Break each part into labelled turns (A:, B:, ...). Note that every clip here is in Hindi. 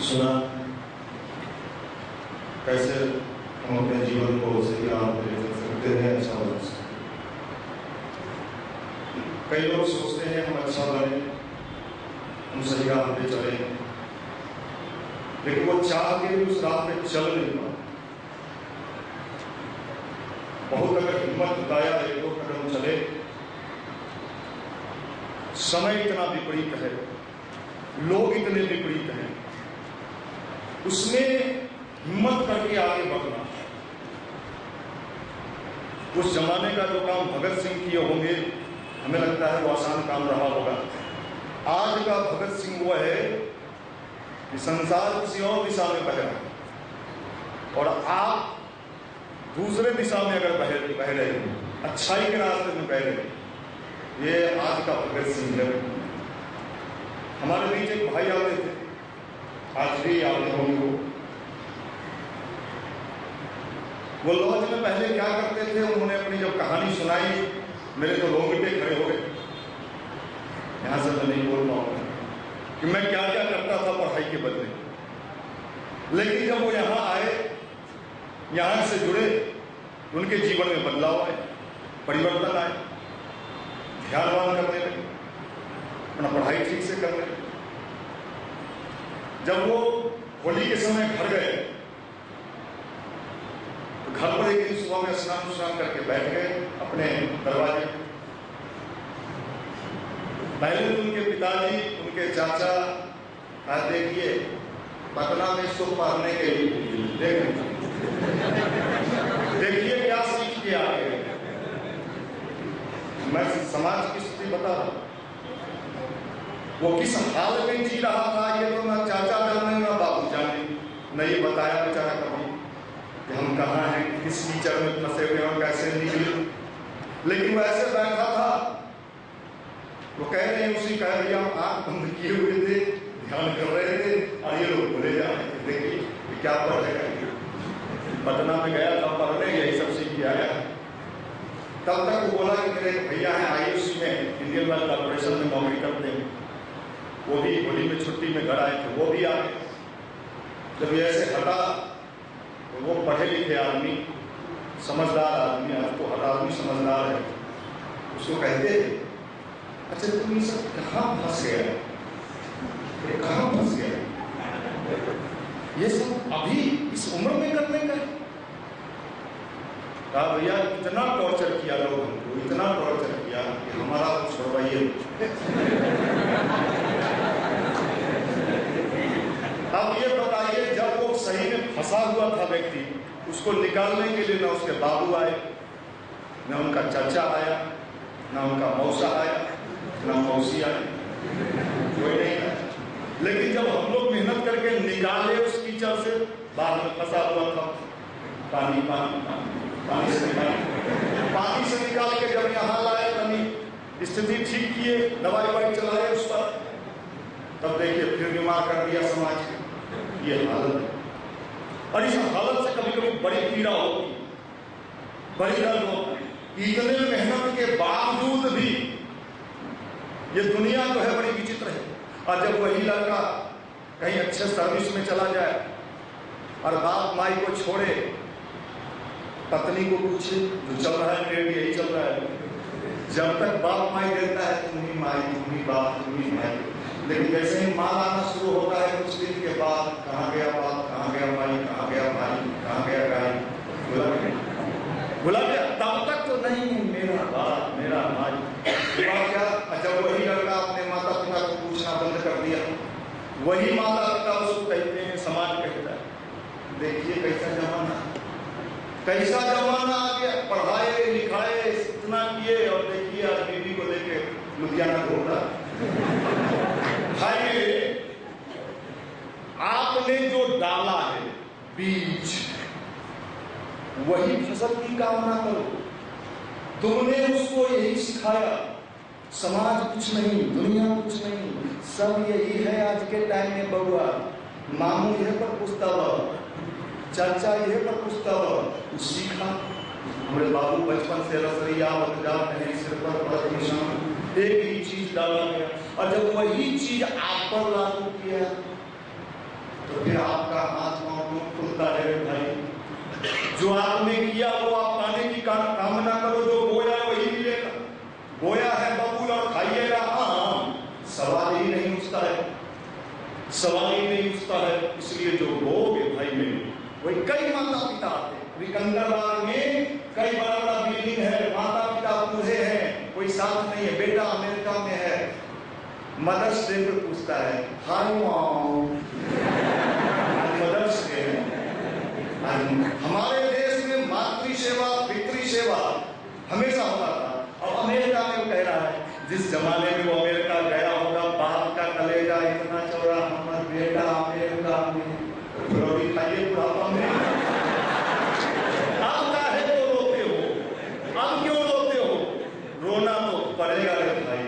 A: सुना कैसे हम अपने जीवन को सही राह पे ले सकते हैं, अच्छा बना सकते हैं। कई लोग सोचते हैं हम अच्छा बने, हम सही राह पे चले, लेकिन वो चाह के भी उस राह पे चल नहीं पाते। बहुत अगर हिम्मत जुटाया, एक दो कदम चले, समय इतना विपरीत है, लोग इतने विपरीत हैं, उसमें हिम्मत करके आगे बढ़ना। उस जमाने का जो काम भगत सिंह किए होंगे, हमें लगता है वो आसान काम रहा होगा। आज का भगत सिंह वो है कि संसार किसी और दिशा में बह रहा है और आप दूसरे दिशा में अगर बह रहे हैं, अच्छाई के रास्ते में बह रहे हैं, ये आज का भगत सिंह है। हमारे बीच एक भाई आते थे, आज भी आते होंगे। वो लॉज में पहले क्या करते थे, उन्होंने अपनी जब कहानी सुनाई, मेरे तो रोंगटे खड़े हो गए। यहां से मैं नहीं बोल पाऊंगा कि मैं क्या क्या करता था पढ़ाई के बदले, लेकिन जब वो यहां आए, यहां से जुड़े, उनके जीवन में बदलाव आए, परिवर्तन आए, ध्यानवान करने लगे, अपना पढ़ाई ठीक से करने लगे। जब वो होली के समय घर गए, तो घर पर एक दिन सुबह में स्नान करके बैठ गए अपने दरवाजे। पहले तो उनके पिताजी, उनके चाचा, आज देखिए पटना में इसको पढ़ने के लिए देखिए क्या सीख के आ गए। मैं समाज की स्थिति बता रहा हूं, वो किस हाल में जी रहा था, ये तो ना चाचा जाने ना बाबू जाने, न ये बताया बेचारा कभी कि हम कहाँ हैं, किस कीचड़ में फंसे हुए और कैसे निकले। लेकिन वो ऐसे बैठा था, वो कह रहे हैं, उसी कह रही हम आंख बंद किए हुए थे, ध्यान कर रहे थे, और ये लोग बोले जा रहे थे, देखिए क्या पढ़ेगा। पटना में गया था पढ़ने, यही सब सीख के आया। तब तक वो बोला कि मेरे भैया हैं आयुष में, इंडियन ऑयल कॉर्पोरेशन में नौकरी करते हैं, वो भी होली में छुट्टी में घर आए थे, वो भी आ गए। जब ये ऐसे हटा, तो वो पढ़े लिखे आदमी, समझदार आदमी, आज तो हर आदमी समझदार है, उसको कहते अच्छा तुम ये सब कहाँ फंस गया, कहाँ फंस गया, ये सब अभी इस उम्र में करने का। कहा भैया इतना टॉर्चर किया लोग हमको, इतना टॉर्चर किया कि हमारा कुछ छोड़वाइए। अब ये बताइए, जब वो सही में फंसा हुआ था व्यक्ति, उसको निकालने के लिए ना उसके बाबू आए, ना उनका चाचा आया, ना उनका मौसा आया, ना मौसी आई, कोई नहीं आया। लेकिन जब हम लोग मेहनत करके निकाले उस कीचड़ से, बाहर में फंसा हुआ था, पानी पानी पानी पानी से निकाल के जब यहाँ लाए, अपनी स्थिति ठीक किए, दवाई वाई चलाए उस पर, तब देखिए फिर बीमार कर दिया समाज की। ये हालत है, और इस हालत से कभी कभी बड़ी पीड़ा होती, बड़ी दर्द होती है। इतने मेहनत के बावजूद भी ये दुनिया जो है बड़ी विचित्र है। और जब वही लड़का कहीं अच्छे सर्विस में चला जाए और बाप माई को छोड़े, पत्नी को पूछे जो चल रहा है पेट यही चल रहा है, जब तक बाप माई देता है तुम ही माई, तुम ही बाप, तुम ही माई, लेकिन जैसे ही माल आना शुरू होता है कुछ दिन के बाद, कहाँ गया बाप, कहाँ गया माई, कहाँ गया भाई, कहाँ गया गाय, भुला गया। तब तक तो नहीं मेरा बाप मेरा माई, क्या। जब वही लड़का अपने माता पिता को पूछना बंद कर दिया, वही माता पिता उसको कहते हैं, समाज कहता है देखिए कैसा जमाना, कैसा जमाना आ गया, पढ़ाए लिखाए इतना किए, और देखिए आज बीवी को लेके लुधियाना घूम रहा। भाई आपने जो डाला है बीज, वही फसल की कामना करो। तुमने उसको यही सिखाया, समाज कुछ नहीं, दुनिया कुछ नहीं, सब यही है आज के टाइम में। बउआ मामू यह पर पूछता हुआ, चाचा यह पर पूछता हुआ, कुछ सीखा। हमारे बाबू बचपन से रसरिया सिर पर निशान, एक ही चीज डाला गया, और जब वही चीज आप पर लागू किया तो फिर आपका हाथ पांव क्यों खुलता है भाई? जो आपने किया वो आप पाने की कामना करो, जो बोया वही मिलेगा। बोया है बबूल और खाइएगा आम, सवाल ही नहीं उठता है, सवाल ही नहीं उठता है। इसलिए जो बोगे भाई में वही। कई माता पिता आते विकंदरबाग में, कई बड़ा बड़ा बिल्डिंग है, माता पिता बूढ़े हैं, कोई साथ नहीं है, बेटा अमेरिका में है, मदर्स डे पर पूछता है हाय मॉम, मदर्स डे। हमारे देश में मातृ सेवा पितृ सेवा हमेशा होता था। अब अमेरिका में वो कह रहा है, जिस जमाने में वो अमेरिका गया होगा, बाप का कलेजा इतना चौड़ा, हमारा बेटा अमेरिका में रोटी खाइए बुढ़ापा में। अब काहे तो रोते हो, अब क्यों रोते हो? रोना तो पड़ेगा रे भाई।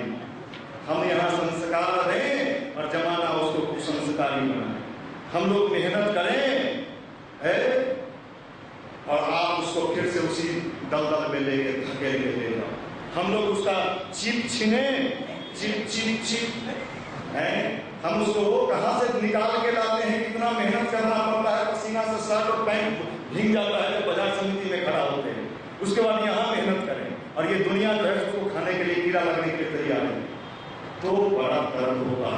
A: हम यहाँ संस्कार दें और जमाना उसको कुसंस्कारी बनाए। हम लोग मेहनत करें है और आप उसको फिर से उसी दलदल में लेके धकेल के ले जाओ। हम लोग उसका चिप छीने, चिप है, हम उसको कहाँ से निकाल के लाते हैं, कितना मेहनत करना पड़ता है, पसीना से शर्ट और पैंट भीग जाता है, तो बाजार समिति में खड़ा होते हैं। उसके बाद यहाँ मेहनत करें और ये दुनिया जो है उसको खाने के लिए, कीड़ा लगने के लिए तैयार है, तो बड़ा दर्द होगा।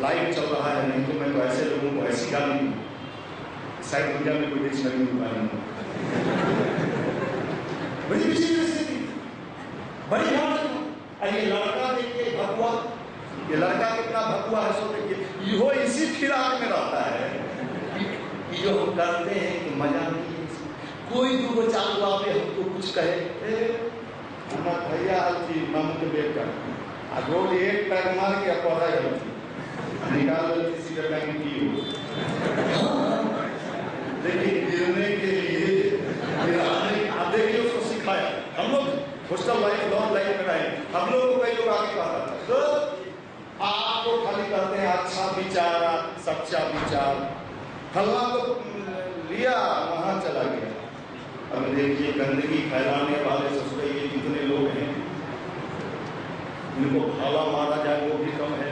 A: लाइव चल रहा है, नहीं तो मैं तो ऐसे लोगों को ऐसी गाली दूं, शायद दुनिया में कोई देश नहीं होगा। बड़ी विचित्र स्थिति, बड़ी हालत। ये लड़का देखिए भगवा, ये लड़का कितना भगवा है, सो देखिए यो इसी फिराक में रहता है। जो हम करते हैं कि मजा नहीं है। कोई दूगो चालू आवे हमको कुछ कहे, हमारा भैया हल्की मम के बेट कर रोज एक पैर मार के पौधा निकाल किसी का बैंक की हो। लेकिन गिरने के लिए देखिए उसको सिखाया। हम लोग हॉस्टल लाइफ लॉन्ग लाइफ में रहे, हम लोग को कई लोग आगे कहता था तो आपको खाली कहते हैं अच्छा विचार, सच्चा विचार, फलना तो लिया वहां चला गया। अब देखिए गंदगी फैलाने वाले ससुरे ये कितने लोग हैं, इनको भाला मारा जाए वो भी कम है।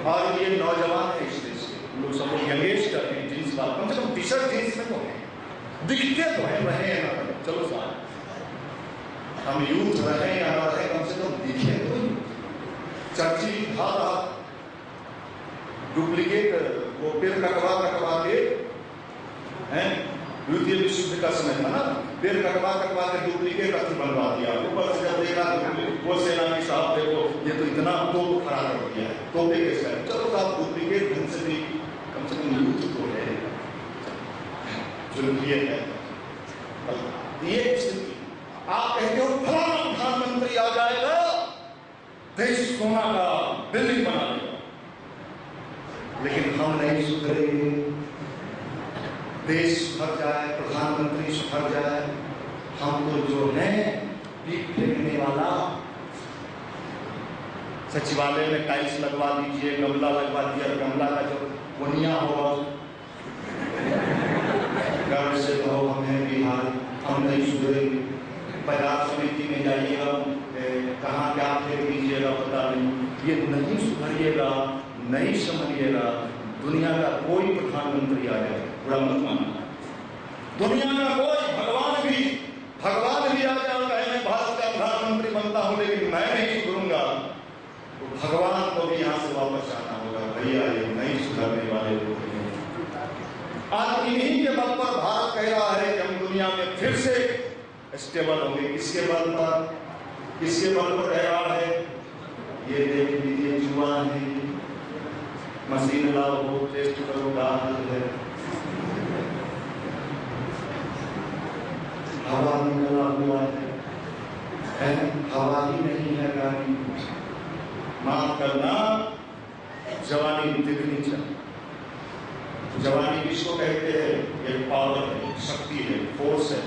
A: और ये नौजवान है इस देश के लोग, सब लोग यंगेस्टर हैं, जींस वाला कम से कम टी शर्ट जींस में तो है, दिखते तो है, रहे ना रहे, चलो साथ हम यूथ रहे या ना रहे, कम से कम दिखे तो। चर्ची था डुप्लीकेट वो पेड़ कटवा के हैं, द्वितीय विश्व युद्ध का समय था ना, पेड़ कटवा के डुप्लीकेट अथी बनवा दिया। ऊपर से जब देखा वो सेना की साहब देखो ये तो इतना तोप खड़ा कर दिया है, तोपे के साथ चलो साहब डुप्लीकेट ढंग से भी कम से कम यूथ तो है, जो ये है। ये स्थिति आप कहते हो फलाना प्रधानमंत्री आ जाएगा, देश सोना का बिल्डिंग बना देगा, लेकिन हम नहीं सुधरेंगे। देश सुधर जाए, प्रधानमंत्री सुधर जाए, हम तो जो है पीक फेंकने वाला। सचिवालय में टाइल्स लगवा दीजिए, गमला लगवा दिया, गमला का जो बुनिया होगा गर्व से कहो हमें बिहार, हम नहीं सुधरेंगे। बाजार समिति में जाइएगा, कहाँ क्या फेंक दीजिएगा पता नहीं, ये नहीं सुधरिएगा, नहीं समझिएगा। दुनिया का कोई प्रधानमंत्री आ जाए, बुरा मत मानना, दुनिया का कोई भगवान भी आ जाए, मैं भारत का प्रधानमंत्री बनता हूं लेकिन मैं नहीं सुधरूंगा, तो भगवान को भी यहाँ से वापस आना होगा। भैया ये नहीं सुधरने वाले लोग हैं। आज इन्हीं के बल पर भारत कह रहा है कि हम दुनिया में फिर से स्टेबल होंगे। किसके बल पर, किसके बल पर कह रहा है? ये देख लीजिए जुबान है, मशीन लाओ टेस्ट करो का हल है, हवा निकला हुआ है, हवा ही नहीं है गाड़ी। माफ करना, जवानी दिखनी चाहिए। जवानी किसको कहते हैं? ये पावर है, शक्ति है, फोर्स है।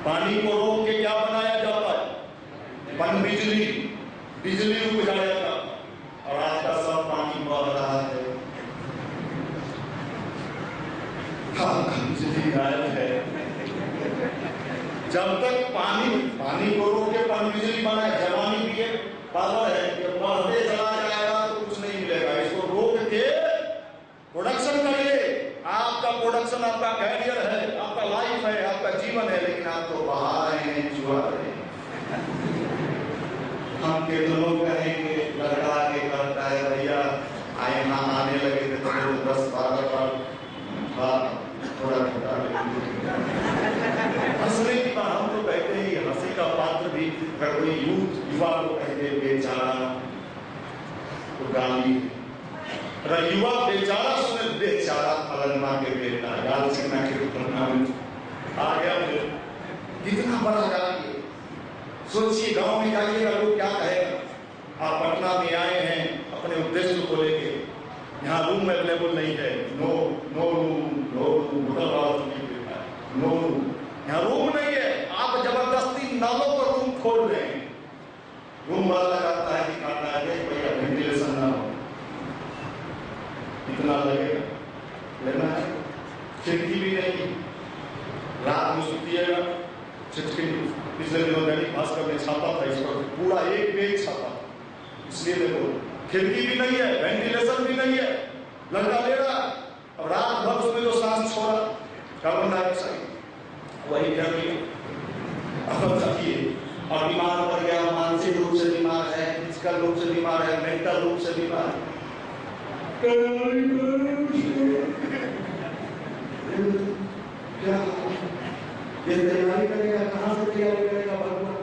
A: पानी को रोक के क्या बनाया जाता है? बिजली, बिजली रुक जाएगा और आज का सब पानी बह रहा है, बिजली गायब है। जब तक पानी को रोक के बिजली बनाए, जवानी भी पावर है, बढ़ते चला जाएगा तो कुछ नहीं मिलेगा। इसको रोक के प्रोडक्शन, आपका कैरियर है, आपका लाइफ है, आपका जीवन है, लेकिन आप तो बाहर हैं, जुआ रहे। हम के तो लोग कहेंगे, लड़का के करता है भैया आए यहाँ आने लगे थे तो 10-12 बार थोड़ा हंसने की बात। हम तो कहते हैं ये हंसी का पात्र भी अगर कोई युवा को कहते बेचारा तो गाली, अगर युवा बेचारा सुने बेचारा फलनमा के बेटा याद सिंह के आ गया। कितना बड़ा गाली। सोचिए गांव में जाइएगा लोग क्या कहेगा। आप पटना में आए हैं अपने उद्देश्य को लेके, यहाँ रूम अवेलेबल नहीं है, नो रूम, नो रूम, यहाँ रूम नहीं है। आप जबरदस्ती नालों पर रूम खोल रहे हैं। रूम वाला लगाता है कि खाता है भैया वेंटिलेशन ना हो, इतना लगेगा, लेना है। खिड़की भी नहीं, रात में सुतिएगा। पिछले दिनों दैनिक भास्कर में छापा था इस पर, पूरा एक पेज छापा। इसलिए देखो खिड़की भी नहीं है, वेंटिलेशन भी नहीं है, लड़का ले रहा। अब रात भर उसमें जो सांस छोड़ा कार्बन डाइऑक्साइड वही कर लिया। अब देखिए और बीमार पड़ गया, मानसिक रूप से बीमार है, फिजिकल रूप से बीमार है, मेंटल रूप से बीमार है। क्या ये तैयारी करेगा, कहाँ से तैयारी करेगा भगवान?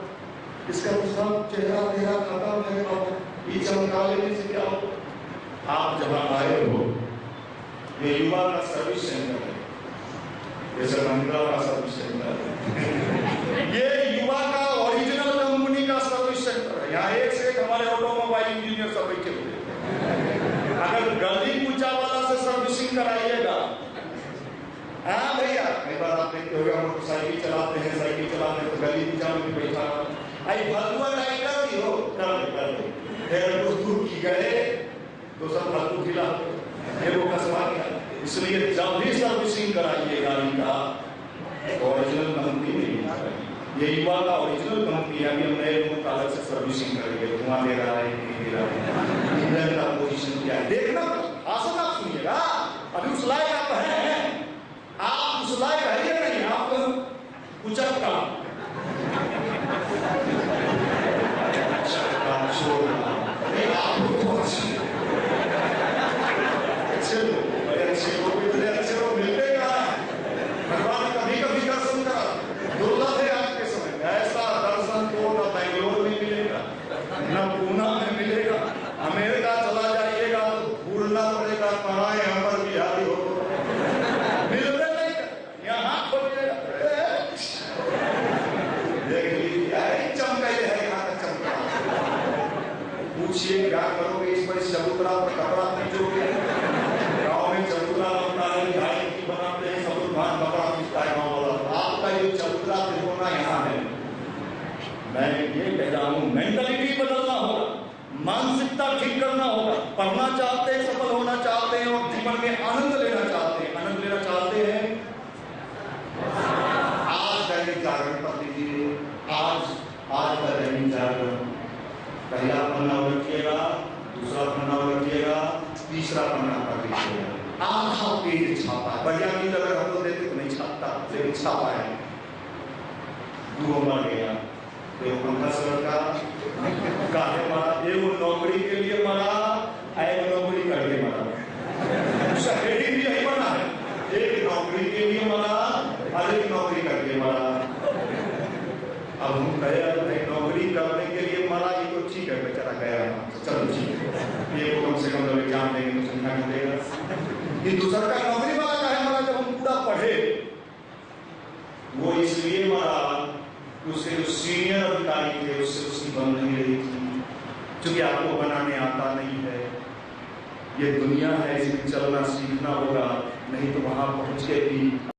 A: इसका सब चेहरा तेरा खत्म है बाबा, ये चमका लेने से क्या हो? आप जहाँ आए हो ये युवा का सर्विस सेंटर है, जैसे महिंद्रा का सर्विस सेंटर है, ये युवा का ओरिजिनल कंपनी का सर्विस सेंटर है। यहाँ एक से एक हमारे ऑटोमोबाइल इंजीनियर सब बैठे हुए। अगर गली पूछा वाला से सर्विसिंग कराइएगा, हाँ भैया कई बार आप देखते होगा मोटरसाइकिल चलाते हैं, साइकिल चलाते हैं तो गली पूछा में बैठा आई फलुआ राइटर भी हो कर फिर कुछ दूर की गए तो सब फलू खिला वो कसवा गया। इसलिए जब भी सर्विसिंग कराइए गाड़ी का ओरिजिनल कंपनी नहीं, ये युवा का ओरिजिनल कंपनी है। अभी हम नए लोगों का अलग से सर्विसिंग करेंगे, धुआं दे रहा है नहीं दे रहा है, इंजन का पोजीशन क्या है देखना। आसन आप सुनिएगा, अभी उस लायक आप हैं, आप उस लायक है या नहीं, आप उचक का भगवान कभी कभी दर्शन करा, दुर्लभ है आज के समय में। ऐसा दर्शन तो न बेंगलोर में मिलेगा, न पूना में मिलेगा। अमेरिका चला जाइएगा तो भूलना पड़ेगा कहाँ अमर बिहारी हो, मिलते नहीं, यहाँ खोलिएगा देख लीजिए चमका है, यहाँ तक चमका। पूछिए क्या करोगे इस पर, चबूतरा पर कपड़ा पीछोगे। गाँव में चबूतरा बनता है, गाय की बनाते हैं, सब भान कपड़ा पीछता है गाँव वाला। आपका ये चबूतरा होना यहाँ है। मैं ये कह रहा हूँ मेंटलिटी बदलना होगा, मानसिकता ठीक करना होगा। पढ़ना चाहते हैं, सफल होना चाहते हैं और जीवन में आनंद लेना चाहते हैं, आनंद लेना चाहते हैं, आज दैनिक जागरण पर लीजिए। आज का दैनिक जागरण पहला पन्ना उलटिएगा, दूसरा पन्ना उलटिएगा, तीसरा पन्ना पर लीजिएगा। आधा पेज छापा है, बढ़िया चीज अगर हम लोग देते तो नहीं छापता, लेकिन छापा है। दो मर गया, एक पंकज लड़का काहे मारा, एगो नौकरी के लिए मरा, एक नौकरी करके मरा। शहरी भी यही बना है, एक नौकरी के लिए मरा और एक नौकरी करके मरा। अब हम कहे नौकरी करने के लिए मरा, ये तो ठीक है बेचारा गया, चलो ठीक है, ये कम से कम एग्जाम देंगे तो संख्या मिलेगा। ये दूसरा का नौकरी वाला का है मरा, जब हम पूरा पढ़े वो इसलिए मरा उसके जो सीनियर अधिकारी थे उससे उसकी बन नहीं रही थी, क्योंकि आपको बनाने आता नहीं है। ये दुनिया है, इसमें चलना सीखना होगा, नहीं तो वहां पहुंच के भी